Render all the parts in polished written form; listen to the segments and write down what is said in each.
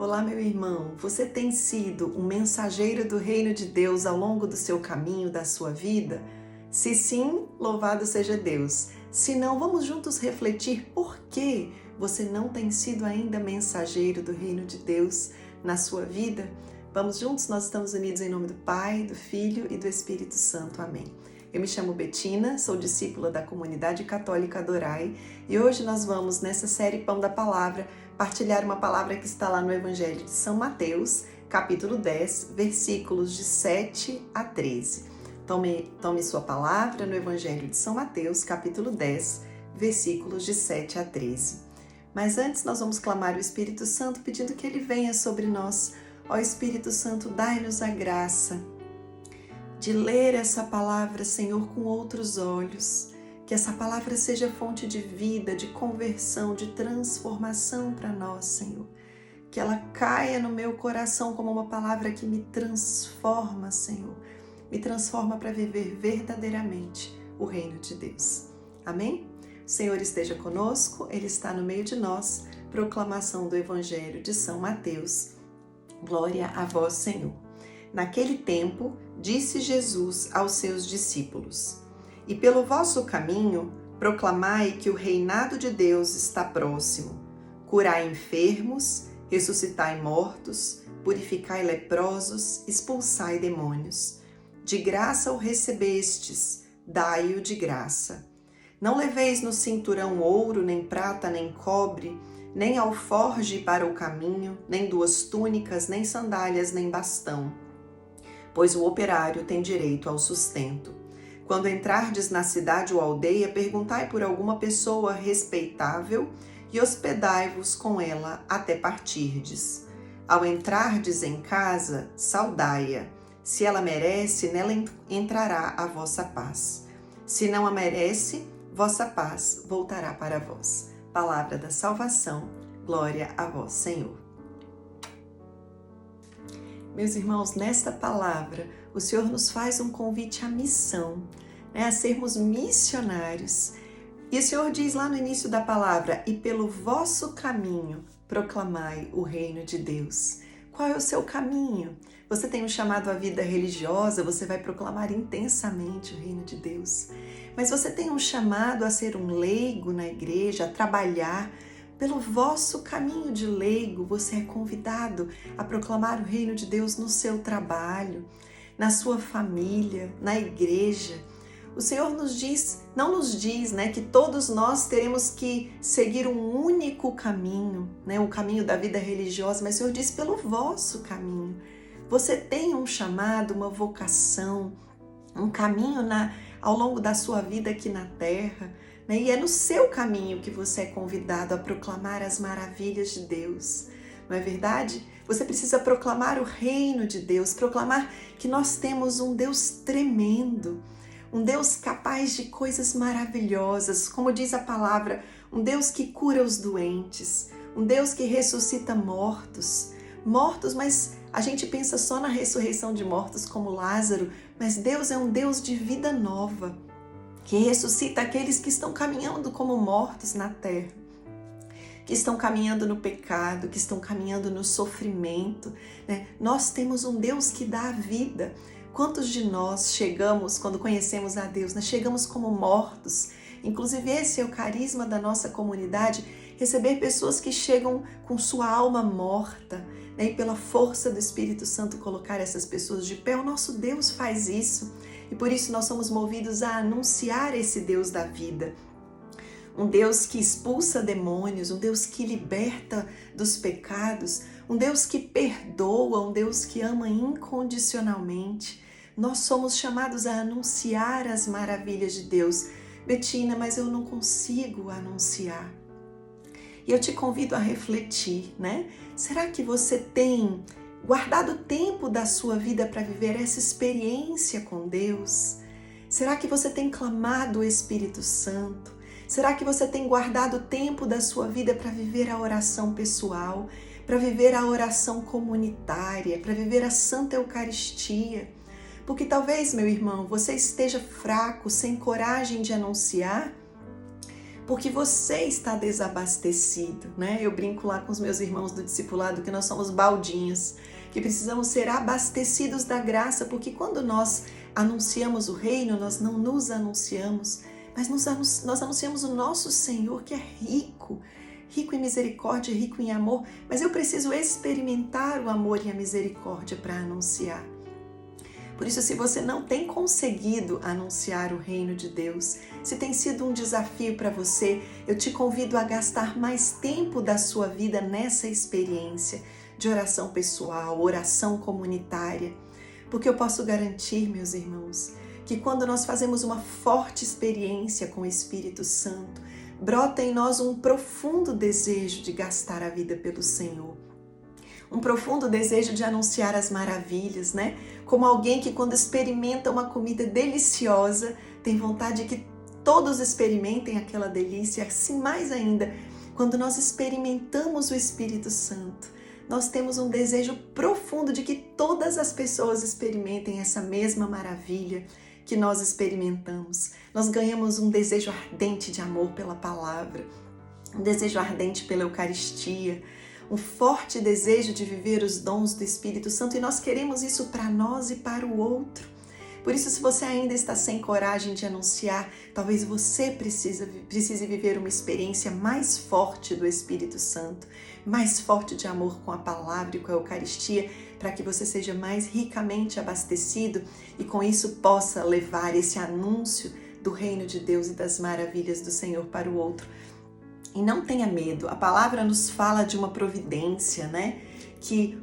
Olá, meu irmão. Você tem sido um mensageiro do reino de Deus ao longo do seu caminho, da sua vida? Se sim, louvado seja Deus. Se não, vamos juntos refletir por que você não tem sido ainda mensageiro do reino de Deus na sua vida? Vamos juntos? Nós estamos unidos em nome do Pai, do Filho e do Espírito Santo. Amém. Eu me chamo Betina, sou discípula da Comunidade Católica Adorai e hoje nós vamos, nessa série Pão da Palavra, partilhar uma palavra que está lá no Evangelho de São Mateus, capítulo 10, versículos de 7 a 13. Tome sua palavra no Evangelho de São Mateus, capítulo 10, versículos de 7 a 13. Mas antes nós vamos clamar o Espírito Santo pedindo que ele venha sobre nós. Ó Espírito Santo, dai-nos a graça de ler essa palavra, Senhor, com outros olhos. Que essa palavra seja fonte de vida, de conversão, de transformação para nós, Senhor. Que ela caia no meu coração como uma palavra que me transforma, Senhor. Me transforma para viver verdadeiramente o reino de Deus. Amém? O Senhor esteja conosco, Ele está no meio de nós. Proclamação do Evangelho de São Mateus. Glória a vós, Senhor. Naquele tempo, disse Jesus aos seus discípulos: E pelo vosso caminho, proclamai que o reinado de Deus está próximo. Curai enfermos, ressuscitai mortos, purificai leprosos, expulsai demônios. De graça o recebestes, dai-o de graça. Não leveis no cinturão ouro, nem prata, nem cobre, nem alforge para o caminho, nem 2 túnicas, nem sandálias, nem bastão. Pois o operário tem direito ao sustento. Quando entrardes na cidade ou aldeia, perguntai por alguma pessoa respeitável e hospedai-vos com ela até partirdes. Ao entrardes em casa, saudai-a. Se ela merece, nela entrará a vossa paz. Se não a merece, vossa paz voltará para vós. Palavra da salvação, glória a vós, Senhor. Meus irmãos, nesta palavra, o Senhor nos faz um convite à missão, a sermos missionários. E o Senhor diz lá no início da palavra: e pelo vosso caminho proclamai o reino de Deus. Qual é o seu caminho? Você tem um chamado à vida religiosa, você vai proclamar intensamente o reino de Deus. Mas você tem um chamado a ser um leigo na igreja, a trabalhar. Pelo vosso caminho de leigo, você é convidado a proclamar o reino de Deus no seu trabalho, na sua família, na igreja. O Senhor não nos diz, que todos nós teremos que seguir um único caminho, o caminho da vida religiosa, mas o Senhor diz pelo vosso caminho. Você tem um chamado, uma vocação, um caminho ao longo da sua vida aqui na terra, e é no seu caminho que você é convidado a proclamar as maravilhas de Deus. Não é verdade? Você precisa proclamar o reino de Deus, proclamar que nós temos um Deus tremendo, um Deus capaz de coisas maravilhosas, como diz a palavra, um Deus que cura os doentes, um Deus que ressuscita mortos, mas a gente pensa só na ressurreição de mortos como Lázaro, mas Deus é um Deus de vida nova, que ressuscita aqueles que estão caminhando como mortos na terra, que estão caminhando no pecado, que estão caminhando no sofrimento. Nós temos um Deus que dá a vida. Quantos de nós chegamos, quando conhecemos a Deus, chegamos como mortos? Inclusive esse é o carisma da nossa comunidade, receber pessoas que chegam com sua alma morta, e pela força do Espírito Santo colocar essas pessoas de pé. O nosso Deus faz isso. E por isso nós somos movidos a anunciar esse Deus da vida. Um Deus que expulsa demônios, um Deus que liberta dos pecados, um Deus que perdoa, um Deus que ama incondicionalmente. Nós somos chamados a anunciar as maravilhas de Deus. Betina, mas eu não consigo anunciar. E eu te convido a refletir, Será que você tem guardado tempo da sua vida para viver essa experiência com Deus? Será que você tem clamado o Espírito Santo? Será que você tem guardado tempo da sua vida para viver a oração pessoal, para viver a oração comunitária, para viver a Santa Eucaristia? Porque talvez, meu irmão, você esteja fraco, sem coragem de anunciar, porque você está desabastecido, né? Eu brinco lá com os meus irmãos do discipulado que nós somos baldinhos, que precisamos ser abastecidos da graça, porque quando nós anunciamos o reino, nós não nos anunciamos, mas nós anunciamos o nosso Senhor, que é rico em misericórdia, rico em amor, mas eu preciso experimentar o amor e a misericórdia para anunciar. Por isso, se você não tem conseguido anunciar o reino de Deus, se tem sido um desafio para você, eu te convido a gastar mais tempo da sua vida nessa experiência de oração pessoal, oração comunitária, porque eu posso garantir, meus irmãos, que quando nós fazemos uma forte experiência com o Espírito Santo, brota em nós um profundo desejo de gastar a vida pelo Senhor. Um profundo desejo de anunciar as maravilhas, né? Como alguém que quando experimenta uma comida deliciosa, tem vontade que todos experimentem aquela delícia. Assim mais ainda, quando nós experimentamos o Espírito Santo, nós temos um desejo profundo de que todas as pessoas experimentem essa mesma maravilha que nós experimentamos. Nós ganhamos um desejo ardente de amor pela palavra, um desejo ardente pela Eucaristia, um forte desejo de viver os dons do Espírito Santo, e nós queremos isso para nós e para o outro. Por isso, se você ainda está sem coragem de anunciar, talvez você precise viver uma experiência mais forte do Espírito Santo, mais forte de amor com a palavra e com a Eucaristia, para que você seja mais ricamente abastecido e com isso possa levar esse anúncio do reino de Deus e das maravilhas do Senhor para o outro. E não tenha medo, a palavra nos fala de uma providência, né? Que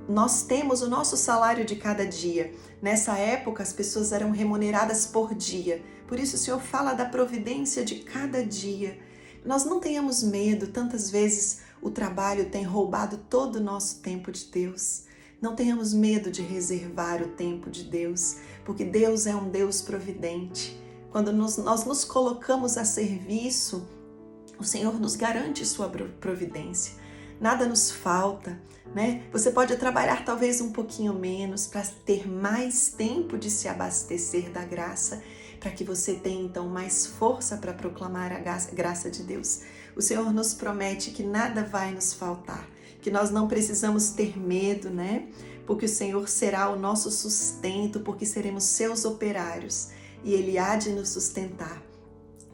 nós temos o nosso salário de cada dia. Nessa época, as pessoas eram remuneradas por dia. Por isso, o Senhor fala da providência de cada dia. Nós não tenhamos medo, tantas vezes o trabalho tem roubado todo o nosso tempo de Deus. Não tenhamos medo de reservar o tempo de Deus, porque Deus é um Deus providente. Quando nós nos colocamos a serviço, o Senhor nos garante sua providência. Nada nos falta, né? Você pode trabalhar talvez um pouquinho menos para ter mais tempo de se abastecer da graça, para que você tenha então mais força para proclamar a graça de Deus. O Senhor nos promete que nada vai nos faltar, que nós não precisamos ter medo, né? Porque o Senhor será o nosso sustento, porque seremos seus operários e Ele há de nos sustentar.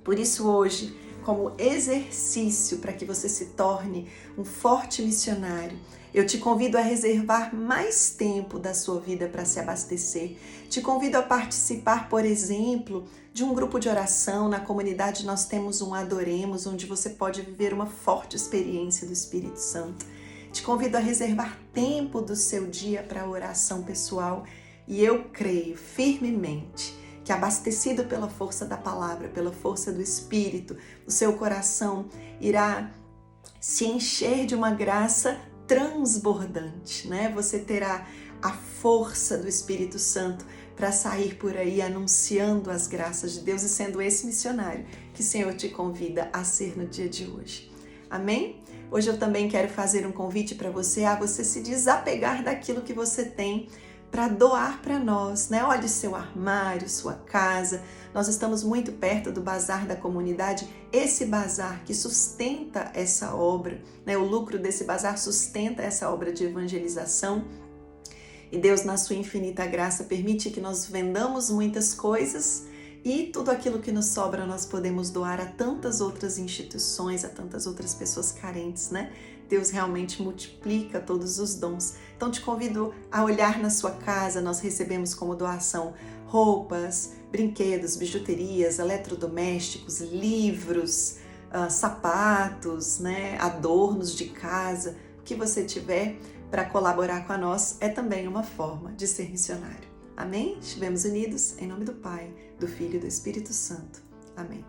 Por isso hoje, como exercício para que você se torne um forte missionário, eu te convido a reservar mais tempo da sua vida para se abastecer. Te convido a participar, por exemplo, de um grupo de oração. Na comunidade nós temos um Adoremos, onde você pode viver uma forte experiência do Espírito Santo. Te convido a reservar tempo do seu dia para oração pessoal e eu creio firmemente que abastecido pela força da palavra, pela força do Espírito, o seu coração irá se encher de uma graça transbordante, né? Você terá a força do Espírito Santo para sair por aí anunciando as graças de Deus e sendo esse missionário que o Senhor te convida a ser no dia de hoje. Amém? Hoje eu também quero fazer um convite para você a você se desapegar daquilo que você tem para doar para nós, né? Olhe seu armário, sua casa. Nós estamos muito perto do bazar da comunidade, esse bazar que sustenta essa obra, né? O lucro desse bazar sustenta essa obra de evangelização. E Deus, na sua infinita graça, permite que nós vendamos muitas coisas e tudo aquilo que nos sobra nós podemos doar a tantas outras instituições, a tantas outras pessoas carentes, né? Deus realmente multiplica todos os dons. Então te convido a olhar na sua casa. Nós recebemos como doação roupas, brinquedos, bijuterias, eletrodomésticos, livros, sapatos, né? Adornos de casa. O que você tiver para colaborar com a nós é também uma forma de ser missionário. Amém? Estivemos unidos em nome do Pai, do Filho e do Espírito Santo. Amém.